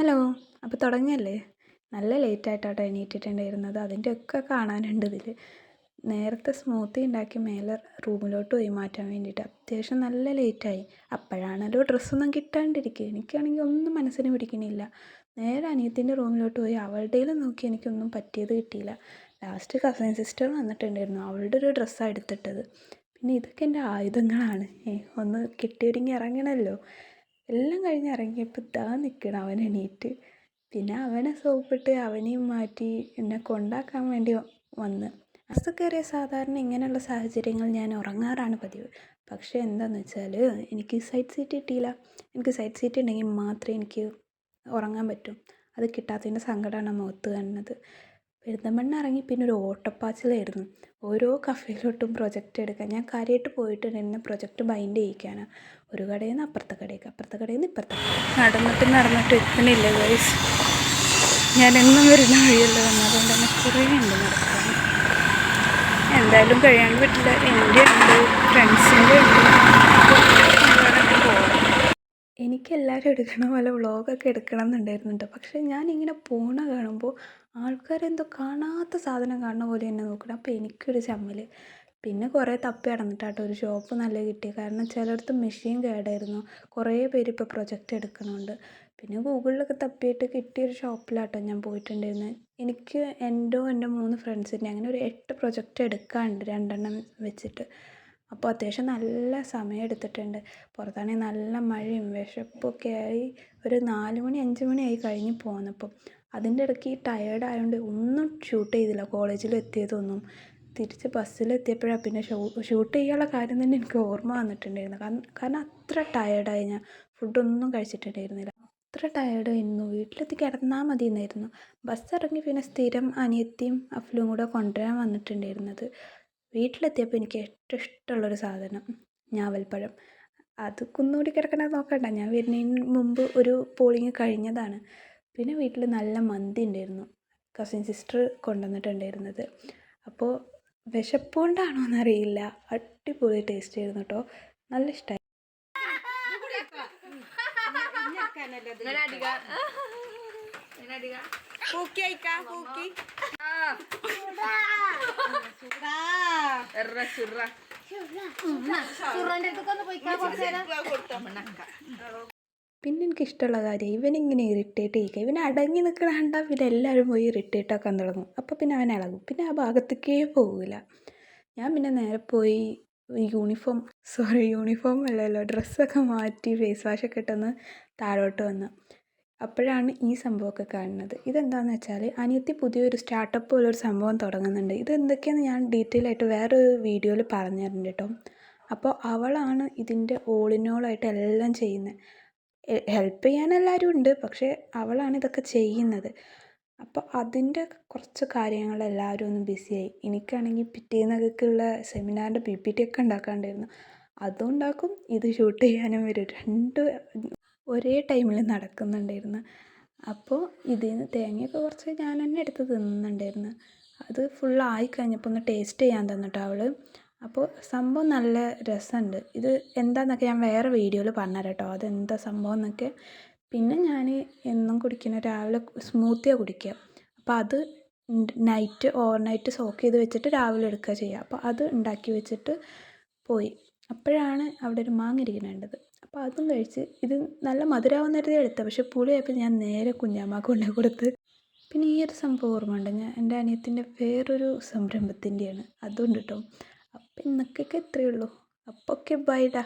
Hello. അപ്പോൾ തുടങ്ങിയല്ലേ? നല്ല ലേറ്റായിട്ടാട്ടോ എണീറ്റിട്ടുണ്ടായിരുന്നത്. അതിൻ്റെയൊക്കെ കാണാനുണ്ട് ഇതിൽ. നേരത്തെ സ്മൂത്തി ഉണ്ടാക്കി മേലെ റൂമിലോട്ട് പോയി മാറ്റാൻ വേണ്ടിയിട്ട് അത്യാവശ്യം നല്ല ലേറ്റായി. അപ്പോഴാണല്ലോ ഡ്രസ്സൊന്നും കിട്ടാണ്ടിരിക്കുക. എനിക്കാണെങ്കിൽ ഒന്നും മനസ്സിന് പിടിക്കണില്ല. നേരെ അനിയത്തിൻ്റെ റൂമിലോട്ട് പോയി അവളുടേൽ നോക്കി എനിക്കൊന്നും പറ്റിയത് കിട്ടിയില്ല. ലാസ്റ്റ് കസിൻ സിസ്റ്റർ വന്നിട്ടുണ്ടായിരുന്നു. അവളുടെ ഒരു ഡ്രസ്സാണ് എടുത്തിട്ടത്. പിന്നെ ഇതൊക്കെ എൻ്റെ ആയുധങ്ങളാണ്. ഒന്ന് കെട്ടിയൊരുങ്ങി ഇറങ്ങണമല്ലോ. എല്ലാം കഴിഞ്ഞ് ഇറങ്ങിയപ്പോൾ ഇതാ നിൽക്കണം അവൻ എണീറ്റ്. പിന്നെ അവനെ സോപ്പിട്ട് അവനെയും മാറ്റി എന്നെ കൊണ്ടാക്കാൻ വേണ്ടി വന്ന്. ബസ് കയറിയ സാധാരണ ഇങ്ങനെയുള്ള സാഹചര്യങ്ങൾ ഞാൻ ഉറങ്ങാറാണ് പതിവ്. പക്ഷേ എന്താണെന്ന് വെച്ചാൽ എനിക്ക് സൈഡ് സീറ്റ് കിട്ടിയില്ല. എനിക്ക് സൈഡ് സീറ്റ് ഉണ്ടെങ്കിൽ മാത്രമേ എനിക്ക് ഉറങ്ങാൻ പറ്റൂ. അത് കിട്ടാത്തതിൻ്റെ സങ്കടമാണ് മുഖത്ത് കാണുന്നത്. പെരിന്തൽമണ്ണ ഇറങ്ങി പിന്നെ ഒരു ഓട്ടപ്പാച്ചിലായിരുന്നു. ഓരോ കഫേയിലോട്ടും പ്രൊജക്റ്റ് എടുക്കാൻ. ഞാൻ കാര്യമായിട്ട് പോയിട്ടുണ്ടായിരുന്നു പ്രൊജക്റ്റ് ബൈൻഡ് ചെയ്യിക്കാനാണ്. ഒരു കടയിൽ നിന്ന് അപ്പുറത്തെ കടയ്ക്ക്, അപ്പുറത്തെ കടയിൽ നിന്ന് ഇപ്പുറത്തെ കടയിൽ. നടന്നിട്ട് എത്തണില്ല ഗൈസ്. ഞാൻ എന്നും വരുന്ന വഴിയല്ല വന്നത്. അതുകൊണ്ട് തന്നെ കുറേ ഉണ്ട് നടക്കാൻ. എന്തായാലും കഴിയാണ്ട് പറ്റില്ല. എൻ്റെ ഉണ്ട്, ഫ്രണ്ട്സിൻ്റെ ഉണ്ട്. എനിക്കെല്ലാവരും എടുക്കണ പോലെ വ്ളോഗൊക്കെ എടുക്കണം എന്നുണ്ടായിരുന്നു കേട്ടോ. പക്ഷേ ഞാനിങ്ങനെ പോണ കാണുമ്പോൾ ആൾക്കാരെന്തോ കാണാത്ത സാധനം കാണുന്ന പോലെ എന്നെ നോക്കണം. അപ്പോൾ എനിക്കൊരു ചമ്മൽ. പിന്നെ കുറേ തപ്പി നടന്നിട്ടാട്ടോ ഒരു ഷോപ്പ് നല്ല കിട്ടി. കാരണം ചിലയിടത്ത് മെഷീൻ കേടായിരുന്നു. കുറേ പേര് ഇപ്പോൾ പ്രൊജക്റ്റ് എടുക്കണുണ്ട്. പിന്നെ ഗൂഗിളിലൊക്കെ തപ്പിയിട്ട് കിട്ടിയൊരു ഷോപ്പിലാട്ടോ ഞാൻ പോയിട്ടുണ്ടായിരുന്നത്. എനിക്ക് എൻ്റെ 3 ഫ്രണ്ട്സിൻ്റെ അങ്ങനെ ഒരു 8 പ്രൊജക്റ്റ് എടുക്കാനുണ്ട് 2 വെച്ചിട്ട്. അപ്പോൾ അത്യാവശ്യം നല്ല സമയം എടുത്തിട്ടുണ്ട്. പുറത്താണെങ്കിൽ നല്ല മഴയും വിശപ്പൊക്കെ ആയി. ഒരു 4 മണി 5 മണിയായി കഴിഞ്ഞ് പോന്നപ്പോൾ. അതിൻ്റെ ഇടയ്ക്ക് ഈ ടയേർഡ് ആയതുകൊണ്ട് ഒന്നും ഷൂട്ട് ചെയ്തില്ല. കോളേജിൽ എത്തിയതൊന്നും. തിരിച്ച് ബസ്സിലെത്തിയപ്പോഴാണ് പിന്നെ ഷൂട്ട് ചെയ്യാനുള്ള കാര്യം തന്നെ എനിക്ക് ഓർമ്മ വന്നിട്ടുണ്ടായിരുന്നു. കാരണം അത്ര ടയേർഡായി. ഞാൻ ഫുഡൊന്നും കഴിച്ചിട്ടുണ്ടായിരുന്നില്ല. അത്ര ടയേർഡായിരുന്നു. വീട്ടിലെത്തി കിടന്നാൽ മതി എന്നായിരുന്നു. ബസ് ഇറങ്ങി പിന്നെ സ്ഥിരം അനിയത്തിയും അഫ്ലും കൂടെ കൊണ്ടുവരാൻ വന്നിട്ടുണ്ടായിരുന്നത്. വീട്ടിലെത്തിയപ്പോൾ എനിക്ക് ഏറ്റവും ഇഷ്ടമുള്ളൊരു സാധനം ഞാവൽപ്പഴം. അത് കുന്നുകൂടി കിടക്കണത് നോക്കണ്ട. ഞാൻ വരുന്നതിന് മുമ്പ് ഒരു പോളിങ് കഴിഞ്ഞതാണ്. പിന്നെ വീട്ടിൽ നല്ല മന്തി ഉണ്ടായിരുന്നു. കസിൻ സിസ്റ്റർ കൊണ്ടുവന്നിട്ടുണ്ടായിരുന്നത്. അപ്പോൾ വിശപ്പ് കൊണ്ടാണോ എന്നറിയില്ല, അടിപൊളി ടേസ്റ്റ് ആയിരുന്നു കേട്ടോ. നല്ല ഇഷ്ടമായി. പിന്നെ എനിക്കിഷ്ടമുള്ള കാര്യം ഇവനിങ്ങനെ ഇറിറ്റേറ്റ് ചെയ്യിക്കുക. ഇവൻ അടങ്ങി നിൽക്കണ കണ്ടാൽ പിന്നെ എല്ലാവരും പോയി ഇറിറ്റേറ്റ് ആക്കാൻ തുടങ്ങും. അപ്പോൾ പിന്നെ അവൻ ഇളകും. പിന്നെ ആ ഭാഗത്തേക്കേ പോകില്ല. ഞാൻ പിന്നെ നേരെ പോയി യൂണിഫോം അല്ലല്ലോ, ഡ്രസ്സൊക്കെ മാറ്റി ഫേസ് വാഷൊക്കെ ഇട്ടൊന്ന് താഴോട്ട് വന്നു. അപ്പോഴാണ് ഈ സംഭവമൊക്കെ കാണുന്നത്. ഇതെന്താണെന്ന് വെച്ചാൽ അനിയത്തി പുതിയൊരു സ്റ്റാർട്ടപ്പ് പോലൊരു സംഭവം തുടങ്ങുന്നുണ്ട്. ഇത് എന്തൊക്കെയാണെന്ന് ഞാൻ ഡീറ്റെയിൽ ആയിട്ട് വേറൊരു വീഡിയോയിൽ പറഞ്ഞു തരുന്നുണ്ട് കേട്ടോ. അപ്പോൾ അവളാണ് ഇതിൻ്റെ ഓൾ ഇൻ ഓൾ ആയിട്ട് എല്ലാം ചെയ്യുന്നത്. ഹെൽപ്പ് ചെയ്യാൻ എല്ലാവരും ഉണ്ട്, പക്ഷേ അവളാണ് ഇതൊക്കെ ചെയ്യുന്നത്. അപ്പോൾ അതിൻ്റെ കുറച്ച് കാര്യങ്ങൾ എല്ലാവരും ഒന്ന് ബിസിയായി. എനിക്കാണെങ്കിൽ പിറ്റേന്നൊക്കെയുള്ള സെമിനാറിൻ്റെ PPT ഒക്കെ ഉണ്ടാക്കാണ്ടായിരുന്നു. അതും ഉണ്ടാക്കും, ഇത് ഷൂട്ട് ചെയ്യാനും വരും. 2 ഒരേ ടൈമിൽ നടക്കുന്നുണ്ടായിരുന്നു. അപ്പോൾ ഇതിൽ നിന്ന് തേങ്ങയൊക്കെ കുറച്ച് ഞാൻ തന്നെ എടുത്ത് തിന്നുന്നുണ്ടായിരുന്നു. അത് ഫുള്ളായി കഴിഞ്ഞപ്പോൾ ഒന്ന് ടേസ്റ്റ് ചെയ്യാൻ തന്നിട്ടോ അവൾ. അപ്പോൾ സംഭവം നല്ല രസമുണ്ട്. ഇത് എന്താണെന്നൊക്കെ ഞാൻ വേറെ വീഡിയോയിൽ പറഞ്ഞുതരാം കേട്ടോ, അതെന്താ സംഭവം എന്നൊക്കെ. പിന്നെ ഞാൻ എന്നും കുടിക്കുന്ന രാവിലെ സ്മൂത്തിയാണ് കുടിക്കുക. അപ്പോൾ അത് ഓവർനൈറ്റ് സോക്ക് ചെയ്ത് വെച്ചിട്ട് രാവിലെ എടുക്കുക ചെയ്യുക. അപ്പോൾ അത് ഉണ്ടാക്കി വെച്ചിട്ട് പോയി. അപ്പോഴാണ് അവിടെ ഒരു മാങ്ങ ഇരിക്കുന്നുണ്ടത്. അപ്പോൾ അതും കഴിച്ച്. ഇത് നല്ല മധുരമാവുന്ന കരുതി എടുത്തത്, പക്ഷേ പുളിയായപ്പോൾ ഞാൻ നേരെ കുഞ്ഞാമ്മക്ക് കൊണ്ടു കൊടുത്ത്. പിന്നെ ഈ ഒരു സംഭവം ഓർമ്മയുണ്ട്. എൻ്റെ അനിയത്തിൻ്റെ വേറൊരു സംരംഭത്തിൻ്റെയാണ്. അതുകൊണ്ട് കേട്ടോ. അപ്പം ഇന്നൊക്കെ ഇത്രയേ ഉള്ളൂ. അപ്പോൾ ഓക്കെ, ബൈ ഡാ.